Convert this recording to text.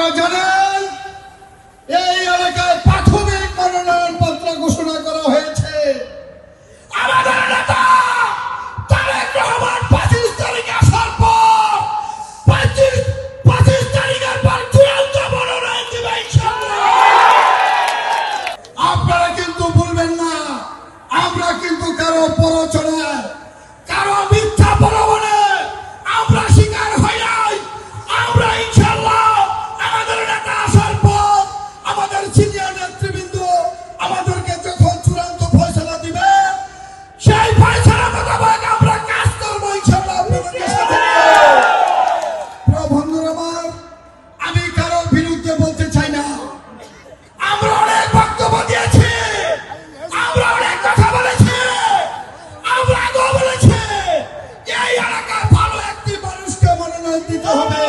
আপনারা জানেন এই এলাকায় প্রাথমিক মনোনয়ন পত্র ঘোষণা করা হয়েছে। আমাদের নেতা তারেক রহমান 25 তারিখে আসার পর 25 তারিখের পর চূড়ান্ত মনোনয়ন দিবে ইনশাআল্লাহ। আপনারা কিন্তু বলবেন না আমরা কিন্তু কারো প্ররোচনায় কারো মিথ্যা প্রলোভনে আমরা শিকার হই নাই। আমরা ইনশাআল্লাহ আমাদের নেতা আসার পর আমাদের সিনিয়র নেতৃবৃন্দ আমাদেরকে যখন চূড়ান্ত ফয়সালা দিবে সেই ফয়সালা মোতাবেক আমরা কাজ করবো ইনশাআল্লাহ আপনাদের সাথে। বন্ধুরা আমার, আমি কারো বিরুদ্ধে বলতে চাই না। আমরা অনেক বক্তব্য দিয়েছি, আমরা অনেক কথা বলেছি, আমরা আগেও বলেছি এই এলাকার ভালো একটি মানুষকে মনোনয়ন দিতে হবে।